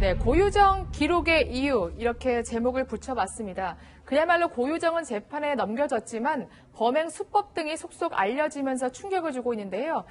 네, 고유정 기록의 이유 이렇게 제목을 붙여봤습니다. 그야말로 고유정은 재판에 넘겨졌지만 범행 수법 등이 속속 알려지면서 충격을 주고 있는데요.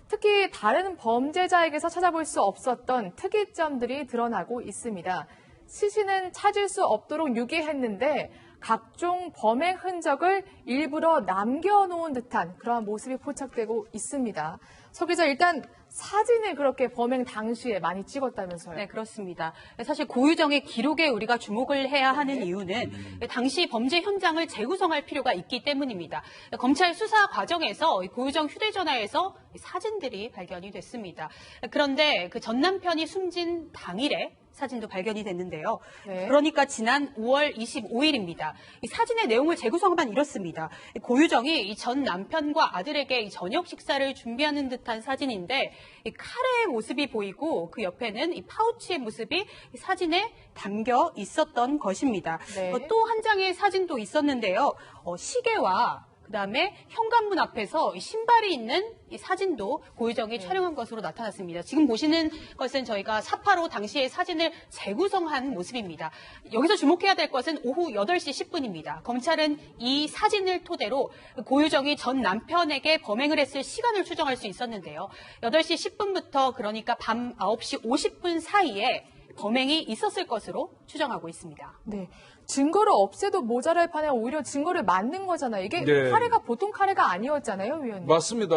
특히 다른 범죄자에게서 찾아볼 수 없었던 특이점들이 드러나고 있습니다. 시신은 찾을 수 없도록 유기했는데 각종 범행 흔적을 일부러 남겨놓은 듯한 그러한 모습이 포착되고 있습니다. 서 기자, 일단 사진을 그렇게 범행 당시에 많이 찍었다면서요? 네, 그렇습니다. 사실 고유정의 기록에 우리가 주목을 해야 하는 이유는 당시 범죄 현장을 재구성할 필요가 있기 때문입니다. 검찰 수사 과정에서 고유정 휴대전화에서 사진들이 발견이 됐습니다. 그런데 그 전 남편이 숨진 당일에 사진도 발견이 됐는데요. 네. 그러니까 지난 5월 25일입니다. 이 사진의 내용을 재구성하면 이렇습니다. 고유정이 이 전 남편과 아들에게 이 저녁 식사를 준비하는 듯한 사진인데 이 카레의 모습이 보이고 그 옆에는 이 파우치의 모습이 이 사진에 담겨 있었던 것입니다. 네. 또 한 장의 사진도 있었는데요. 시계와 그다음에 현관문 앞에서 신발이 있는 이 사진도 고유정이 촬영한 것으로 나타났습니다. 지금 보시는 것은 저희가 4.85 당시의 사진을 재구성한 모습입니다. 여기서 주목해야 될 것은 오후 8시 10분입니다. 검찰은 이 사진을 토대로 고유정이 전 남편에게 범행을 했을 시간을 추정할 수 있었는데요. 8시 10분부터 그러니까 밤 9시 50분 사이에 범행이 있었을 것으로 추정하고 있습니다. 네. 증거를 없애도 모자랄 판에 오히려 증거를 만든 거잖아요. 이게 네. 카레가 보통 카레가 아니었잖아요, 위원님. 맞습니다.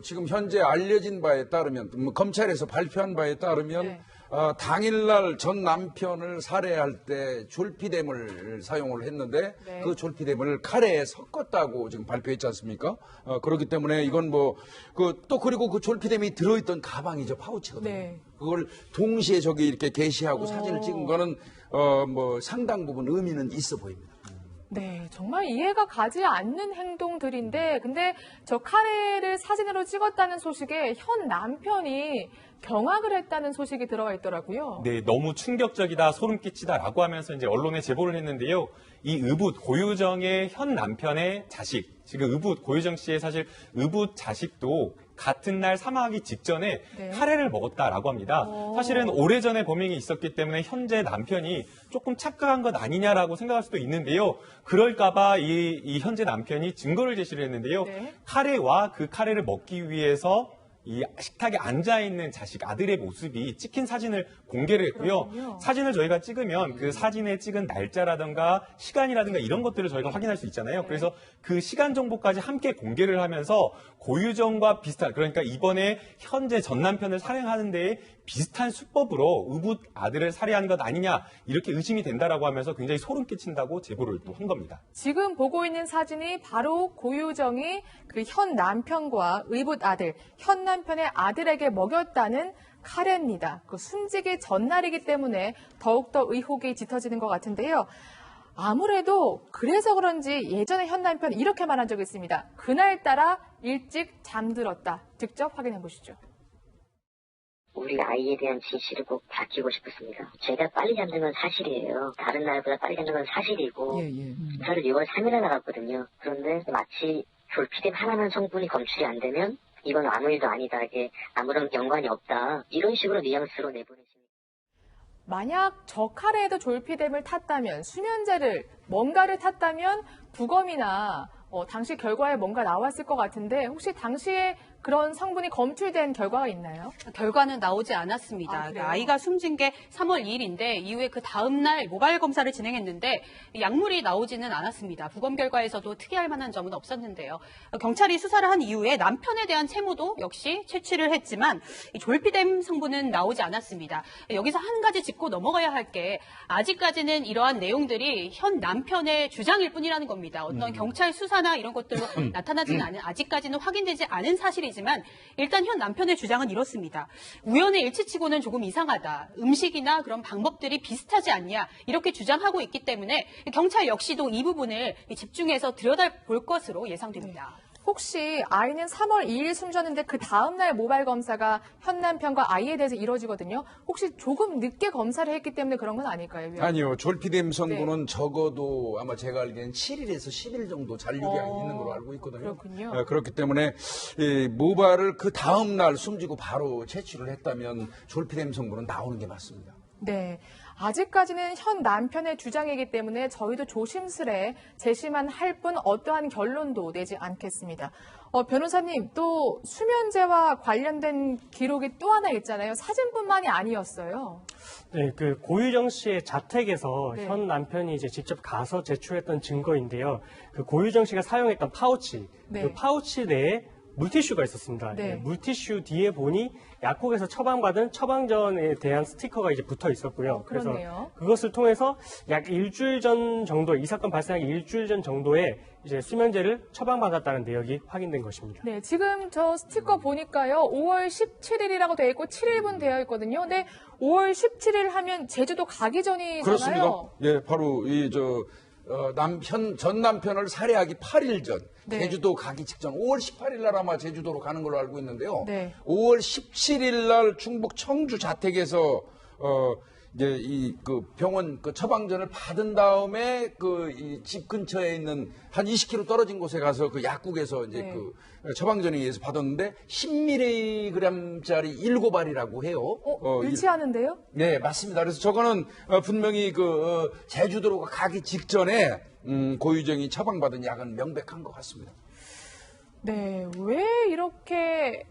지금 현재 알려진 바에 따르면, 검찰에서 발표한 바에 따르면, 네. 당일날 전 남편을 살해할 때 졸피뎀을 사용을 했는데, 네. 그 졸피뎀을 카레에 섞었다고 지금 발표했지 않습니까? 그렇기 때문에 이건 그리고 그 졸피뎀이 들어있던 가방이죠, 파우치거든요. 네. 그걸 동시에 저기 이렇게 게시하고 사진을 찍은 거는, 상당 부분 의미는 있어 보입니다. 네, 정말 이해가 가지 않는 행동들인데, 근데 저 카레를 사진으로 찍었다는 소식에 현 남편이 경악을 했다는 소식이 들어와 있더라고요. 네, 너무 충격적이다, 소름 끼치다라고 하면서 이제 언론에 제보를 했는데요. 이 의붓 고유정의 현 남편의 자식, 지금 의붓 고유정 씨의 사실 의붓 자식도 같은 날 사망하기 직전에 네. 카레를 먹었다라고 합니다. 사실은 오래전에 범행이 있었기 때문에 현재 남편이 조금 착각한 것 아니냐라고 생각할 수도 있는데요. 그럴까봐 이 현재 남편이 증거를 제시를 했는데요. 네. 카레와 그 카레를 먹기 위해서 이 식탁에 앉아있는 자식 아들의 모습이 찍힌 사진을 공개를 했고요. 그렇군요. 사진을 저희가 찍으면 그 사진에 찍은 날짜라든가 시간이라든가 이런 것들을 저희가 확인할 수 있잖아요. 그래서 그 시간 정보까지 함께 공개를 하면서 고유정과 비슷한, 그러니까 이번에 현재 전 남편을 살해하는 데에 비슷한 수법으로 의붓 아들을 살해한 것 아니냐 이렇게 의심이 된다라고 하면서 굉장히 소름 끼친다고 제보를 또 한 겁니다. 지금 보고 있는 사진이 바로 고유정이 그 현 남편과 의붓 아들, 현 남편의 아들에게 먹였다는 카레입니다. 그 숨지기 전날이기 때문에 더욱더 의혹이 짙어지는 것 같은데요. 아무래도 그래서 그런지 예전에 현 남편이 이렇게 말한 적이 있습니다. 그날따라 일찍 잠들었다. 직접 확인해 보시죠. 우리 아이에 대한 진실을 꼭 밝히고 싶었습니다. 제가 빨리 잠든 건 사실이에요. 다른 날보다 빨리 잠든 건 사실이고 수사를 6월 3일에 나갔거든요. 그런데 마치 졸피뎀 하나만 성분이 검출이 안 되면 이건 아무 일도 아니다. 이게 아무런 연관이 없다. 이런 식으로 뉘앙스로 내보내십니다. 만약 저 카레에도 졸피뎀을 탔다면, 수면제를 뭔가를 탔다면 부검이나 당시 결과에 뭔가 나왔을 것 같은데 혹시 당시에 그런 성분이 검출된 결과가 있나요? 결과는 나오지 않았습니다. 그래요? 아이가 숨진 게 3월 2일인데 이후에 그 다음 날 모바일 검사를 진행했는데 약물이 나오지는 않았습니다. 부검 결과에서도 특이할 만한 점은 없었는데요. 경찰이 수사를 한 이후에 남편에 대한 채무도 역시 채취를 했지만 이 졸피뎀 성분은 나오지 않았습니다. 여기서 한 가지 짚고 넘어가야 할 게 아직까지는 이러한 내용들이 현 남편의 주장일 뿐이라는 겁니다. 어떤 경찰 수사나 이런 것들로 나타나지는 않은, 아직까지는 확인되지 않은 사실이지만 일단 현 남편의 주장은 이렇습니다. 우연의 일치치고는 조금 이상하다. 음식이나 그런 방법들이 비슷하지 않냐. 이렇게 주장하고 있기 때문에 경찰 역시도 이 부분을 집중해서 들여다볼 것으로 예상됩니다. 혹시 아이는 3월 2일 숨졌는데 그 다음날 모바일 검사가 현 남편과 아이에 대해서 이루어지거든요. 혹시 조금 늦게 검사를 했기 때문에 그런 건 아닐까요? 위원님? 아니요. 졸피뎀 성분은 적어도 아마 제가 알기엔 7일에서 10일 정도 잔류량이 있는 걸로 알고 있거든요. 그렇군요. 그렇기 때문에 이 모발을 그 다음 날 숨지고 바로 채취를 했다면 졸피뎀 성분은 나오는 게 맞습니다. 네. 아직까지는 현 남편의 주장이기 때문에 저희도 조심스레 재심만 할 뿐 어떠한 결론도 내지 않겠습니다. 변호사님, 또 수면제와 관련된 기록이 또 하나 있잖아요. 사진뿐만이 아니었어요. 네, 그 고유정 씨의 자택에서 네. 현 남편이 이제 직접 가서 제출했던 증거인데요. 그 고유정 씨가 사용했던 파우치, 네. 그 파우치 내에 물티슈가 있었습니다. 네. 물티슈 뒤에 보니 약국에서 처방받은 처방전에 대한 스티커가 이제 붙어 있었고요. 그렇네요. 그래서 그것을 통해서 약 일주일 전 정도, 이 사건 발생하기 일주일 전 정도에 이제 수면제를 처방받았다는 내역이 확인된 것입니다. 네, 지금 저 스티커 보니까요. 5월 17일이라고 되어 있고 7일분 되어 있거든요. 근데 5월 17일 하면 제주도 가기 전이잖아요. 그렇습니다. 예, 바로 전 남편을 살해하기 8일 전, 네. 제주도 가기 직전, 5월 18일 날 아마 제주도로 가는 걸로 알고 있는데요. 네. 5월 17일 날 충북 청주 자택에서, 이제 그 병원 그 처방전을 받은 다음에 이 집 근처에 있는 한 20km 떨어진 곳에 가서 그 약국에서 이제 네. 그 처방전에 의해서 받았는데 10mg짜리 7알이라고 해요. 일치하는데요? 네, 맞습니다. 그래서 저거는 분명히 제주도로 가기 직전에 고유정이 처방받은 약은 명백한 것 같습니다. 네, 왜 이렇게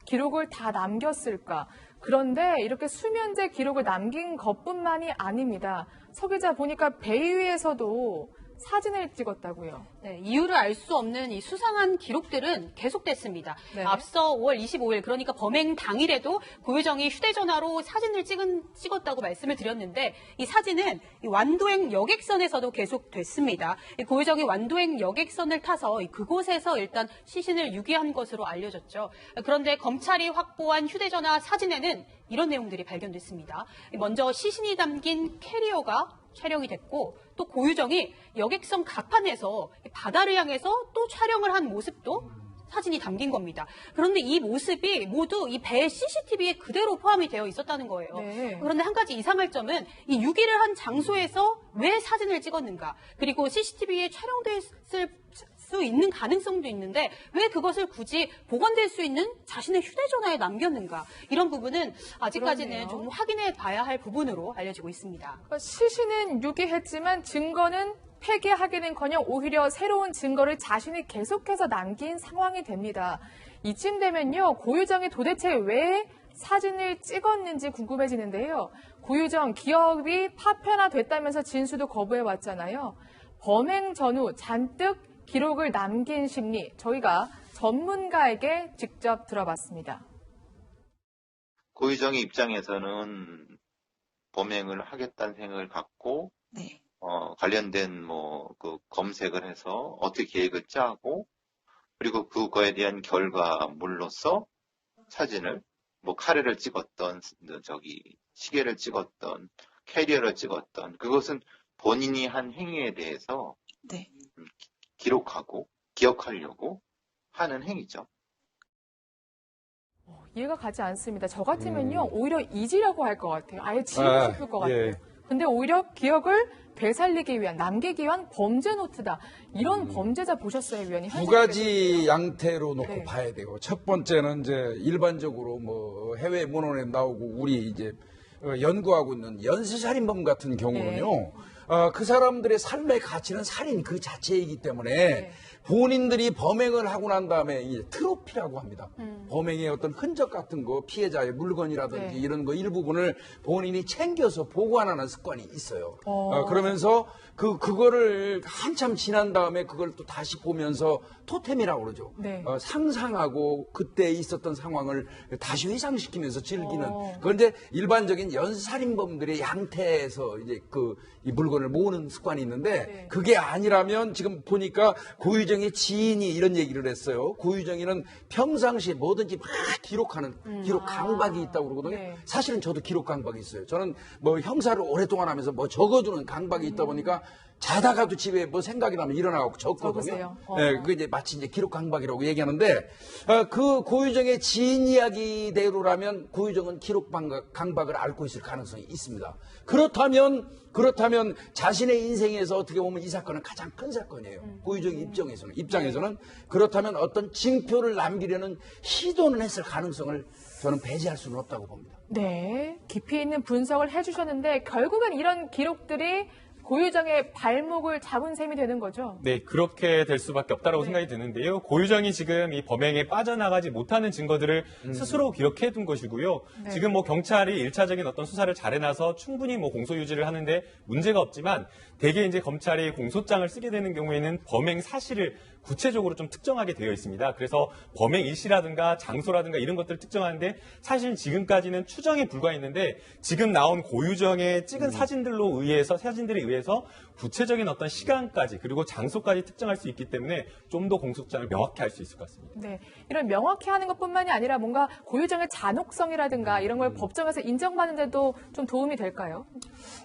기록을 다 남겼을까? 그런데 이렇게 수면제 기록을 남긴 것뿐만이 아닙니다. 서 기자 보니까 배 위에서도 사진을 찍었다고요. 네, 이유를 알 수 없는 이 수상한 기록들은 계속됐습니다. 네. 앞서 5월 25일, 그러니까 범행 당일에도 고유정이 휴대전화로 사진을 찍었다고 말씀을 드렸는데, 이 사진은 이 완도행 여객선에서도 계속됐습니다. 이 고유정이 완도행 여객선을 타서 그곳에서 일단 시신을 유기한 것으로 알려졌죠. 그런데 검찰이 확보한 휴대전화 사진에는 이런 내용들이 발견됐습니다. 먼저 시신이 담긴 캐리어가 촬영이 됐고, 또 고유정이 여객선 갑판에서 바다를 향해서 또 촬영을 한 모습도 사진이 담긴 겁니다. 그런데 이 모습이 모두 이 배 CCTV에 그대로 포함이 되어 있었다는 거예요. 네. 그런데 한 가지 이상할 점은 이 유기를 한 장소에서 왜 사진을 찍었는가, 그리고 CCTV에 촬영됐을 수 있는 가능성도 있는데 왜 그것을 굳이 보관될 수 있는 자신의 휴대전화에 남겼는가, 이런 부분은 아직까지는 그러네요. 좀 확인해 봐야 할 부분으로 알려지고 있습니다. 그러니까 시신은 유기했지만 증거는 폐기하기는커녕 오히려 새로운 증거를 자신이 계속해서 남긴 상황이 됩니다. 이쯤 되면요, 고유정이 도대체 왜 사진을 찍었는지 궁금해지는데요. 고유정 기억이 파편화됐다면서 진술도 거부해왔잖아요. 범행 전후 잔뜩 기록을 남긴 심리, 저희가 전문가에게 직접 들어봤습니다. 고유정의 입장에서는 범행을 하겠다는 생각을 갖고 네. 관련된 그 검색을 해서 어떻게 계획을 짜고, 그리고 그거에 대한 결과물로서 사진을 카레를 찍었던, 시계를 찍었던, 캐리어를 찍었던, 그것은 본인이 한 행위에 대해서 네. 기록하고 기억하려고 하는 행위죠. 이해가 가지 않습니다. 저 같으면요, 오히려 잊으려고 할 것 같아요. 아예 지우고 싶을 것 같아요. 예. 근데 오히려 기억을 되살리기 위한, 남기기 위한 범죄 노트다. 이런 범죄자 보셨어요, 위원님? 두 가지 양태로 놓고 네. 봐야 되고, 첫 번째는 이제 일반적으로 해외 문헌에 나오고 우리 이제 연구하고 있는 연쇄살인범 같은 경우는요, 그 사람들의 삶의 가치는 살인 그 자체이기 때문에 네. 본인들이 범행을 하고 난 다음에 이제 트로피라고 합니다. 범행의 어떤 흔적 같은 거, 피해자의 물건이라든지 네. 이런 거 일부분을 본인이 챙겨서 보관하는 습관이 있어요. 어. 그러면서 그거를 한참 지난 다음에 그걸 또 다시 보면서 토템이라고 그러죠. 네. 상상하고 그때 있었던 상황을 다시 회상시키면서 즐기는. 어. 그런데 일반적인 연쇄살인범들의 양태에서 이제 이 물건을 모으는 습관이 있는데, 네. 그게 아니라면 지금 보니까 고유정의 지인이 이런 얘기를 했어요. 고유정이는 평상시에 뭐든지 막 기록하는 기록 강박이 있다고 그러거든요. 네. 사실은 저도 기록 강박이 있어요. 저는 형사를 오랫동안 하면서 적어두는 강박이 있다 보니까 자다가도 집에 생각이 나면 일어나고 적거든요. 적으세요? 네, 그게 이제 마치 이제 기록 강박이라고 얘기하는데, 그 고유정의 지인 이야기대로라면 고유정은 기록 강박을 앓고 있을 가능성이 있습니다. 그렇다면 자신의 인생에서 어떻게 보면 이 사건은 가장 큰 사건이에요. 고유정의 입장에서는 그렇다면 어떤 징표를 남기려는 시도는 했을 가능성을 저는 배제할 수는 없다고 봅니다. 네. 깊이 있는 분석을 해주셨는데 결국엔 이런 기록들이 고유정의 발목을 잡은 셈이 되는 거죠. 네, 그렇게 될 수밖에 없다고 생각이 드는데요. 고유정이 지금 이 범행에 빠져나가지 못하는 증거들을 스스로 기록해 둔 것이고요. 네. 지금 뭐 경찰이 1차적인 어떤 수사를 잘해놔서 충분히 뭐 공소 유지를 하는데 문제가 없지만 대개 이제 검찰이 공소장을 쓰게 되는 경우에는 범행 사실을 구체적으로 좀 특정하게 되어 있습니다. 그래서 범행 일시라든가 장소라든가 이런 것들을 특정하는데 사실 지금까지는 추정에 불과했는데 지금 나온 고유정의 찍은 사진들에 의해서 구체적인 어떤 시간까지 그리고 장소까지 특정할 수 있기 때문에 좀 더 공소장을 명확히 할 수 있을 것 같습니다. 네, 이런 명확히 하는 것뿐만이 아니라 뭔가 고유정의 잔혹성이라든가 이런 걸 법정에서 인정받는데도 좀 도움이 될까요?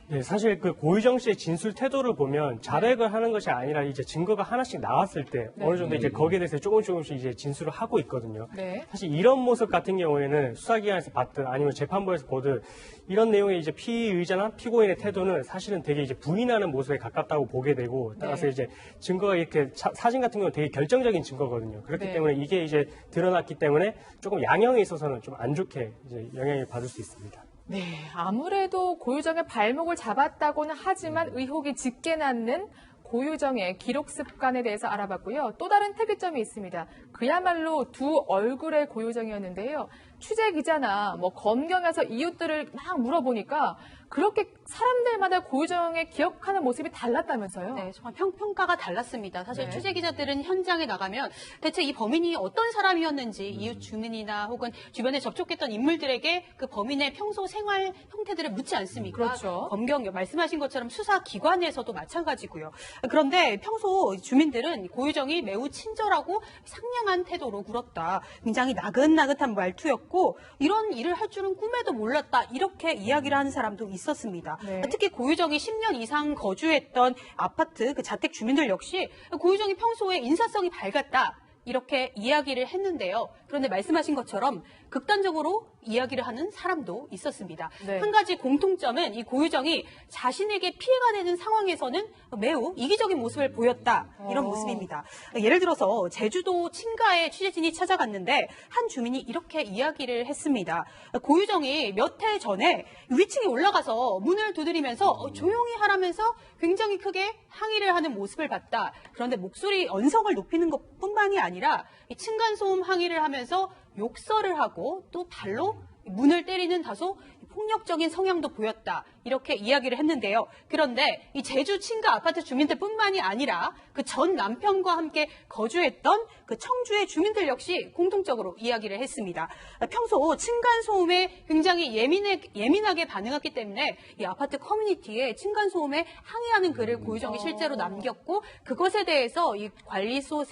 네, 사실 그 고유정 씨의 진술 태도를 보면 자백을 하는 것이 아니라 이제 증거가 하나씩 나왔을 때 네. 어느 정도 이제 거기에 대해서 조금씩 이제 진술을 하고 있거든요. 네. 사실 이런 모습 같은 경우에는 수사기관에서 봤든 아니면 재판부에서 보든 이런 내용의 이제 피의자나 피고인의 태도는 사실은 되게 이제 부인하는 모습에 가깝다고 보게 되고 따라서 네. 이제 증거가 이렇게 사진 같은 경우는 되게 결정적인 증거거든요. 그렇기 네. 때문에 이게 이제 드러났기 때문에 조금 양형에 있어서는 좀 안 좋게 이제 영향을 받을 수 있습니다. 네, 아무래도 고유정의 발목을 잡았다고는 하지만 의혹이 짙게 낳는 고유정의 기록 습관에 대해서 알아봤고요. 또 다른 특이점이 있습니다. 그야말로 두 얼굴의 고유정이었는데요. 취재 기자나 뭐 검경에서 이웃들을 막 물어보니까 그렇게 사람들마다 고유정의 기억하는 모습이 달랐다면서요? 네, 정말 평가가 달랐습니다. 사실 네. 취재 기자들은 현장에 나가면 대체 이 범인이 어떤 사람이었는지 이웃 주민이나 혹은 주변에 접촉했던 인물들에게 그 범인의 평소 생활 형태들을 묻지 않습니까? 그렇죠. 검경 말씀하신 것처럼 수사기관에서도 마찬가지고요. 그런데 평소 주민들은 고유정이 매우 친절하고 상냥한 태도로 굴었다. 굉장히 나긋나긋한 말투였고 이런 일을 할 줄은 꿈에도 몰랐다. 이렇게 이야기를 하는 사람도 있었습니다. 네. 특히 고유정이 10년 이상 거주했던 아파트 그 자택 주민들 역시 고유정이 평소에 인사성이 밝았다. 이렇게 이야기를 했는데요. 그런데 말씀하신 것처럼 극단적으로 이야기를 하는 사람도 있었습니다. 네. 한 가지 공통점은 이 고유정이 자신에게 피해가 되는 상황에서는 매우 이기적인 모습을 보였다. 이런 모습입니다. 예를 들어서 제주도 친가에 취재진이 찾아갔는데 한 주민이 이렇게 이야기를 했습니다. 고유정이 몇 해 전에 위층에 올라가서 문을 두드리면서 조용히 하라면서 굉장히 크게 항의를 하는 모습을 봤다. 그런데 목소리 언성을 높이는 것뿐만이 아니라 이 층간소음 항의를 하면서 욕설을 하고 또 발로 문을 때리는 다소 폭력적인 성향도 보였다. 이렇게 이야기를 했는데요. 그런데 이 제주 친가 아파트 주민들뿐만이 아니라 그 전 남편과 함께 거주했던 그 청주의 주민들 역시 공통적으로 이야기를 했습니다. 평소 층간소음에 굉장히 예민하게 반응했기 때문에 이 아파트 커뮤니티에 층간소음에 항의하는 글을 고유정이 실제로 남겼고 그것에 대해서 이 관리소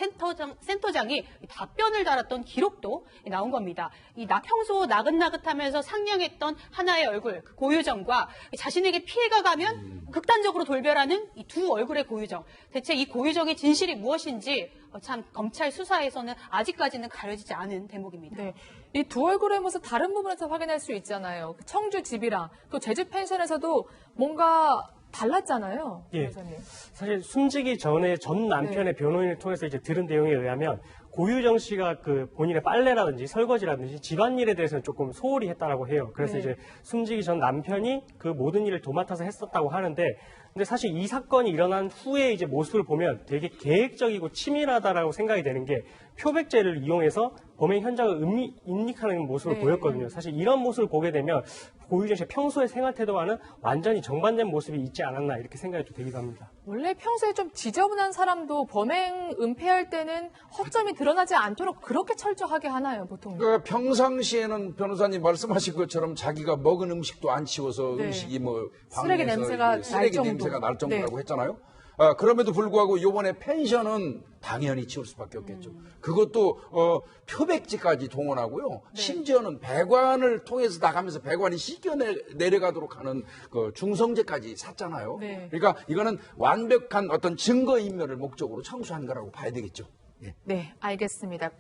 센터장이 답변을 달았던 기록도 나온 겁니다. 평소 나긋나긋하면서 상냥했던 하나의 얼굴, 그 고유정과 자신에게 피해가 가면 극단적으로 돌변하는 이 두 얼굴의 고유정. 대체 이 고유정의 진실이 무엇인지 참 검찰 수사에서는 아직까지는 가려지지 않은 대목입니다. 네, 이 두 얼굴의 모습 다른 부분에서 확인할 수 있잖아요. 청주 집이랑 또 제주 펜션에서도 뭔가 달랐잖아요. 예. 변호사님. 사실 숨지기 전에 전 남편의 변호인을 통해서 이제 들은 내용에 의하면 고유정 씨가 그 본인의 빨래라든지 설거지라든지 집안일에 대해서는 조금 소홀히 했다라고 해요. 그래서 네. 이제 숨지기 전 남편이 그 모든 일을 도맡아서 했었다고 하는데 근데 사실 이 사건이 일어난 후에 이제 모습을 보면 되게 계획적이고 치밀하다라고 생각이 되는 게 표백제를 이용해서 범행 현장을 인닉하는 모습을 네. 보였거든요. 사실 이런 모습을 보게 되면 고유정 씨의 평소의 생활 태도와는 완전히 정반된 모습이 있지 않았나 이렇게 생각이 또 되기도 합니다. 원래 평소에 좀 지저분한 사람도 범행 은폐할 때는 허점이 드러나지 않도록 그렇게 철저하게 하나요, 보통? 그러니까 평상시에는 변호사님 말씀하신 것처럼 자기가 먹은 음식도 안 치워서 네. 음식이 뭐 쓰레기 방에서 냄새가 이제 쓰레기 날 냄새가 정도. 날 정도라고 네. 했잖아요. 그럼에도 불구하고 이번에 펜션은 당연히 치울 수밖에 없겠죠. 그것도 표백지까지 동원하고요. 심지어는 배관을 통해서 나가면서 배관이 씻겨 내려가도록 하는 그 중성제까지 샀잖아요. 네. 그러니까 이거는 완벽한 어떤 증거인멸을 목적으로 청소한 거라고 봐야 되겠죠. 예. 네, 알겠습니다.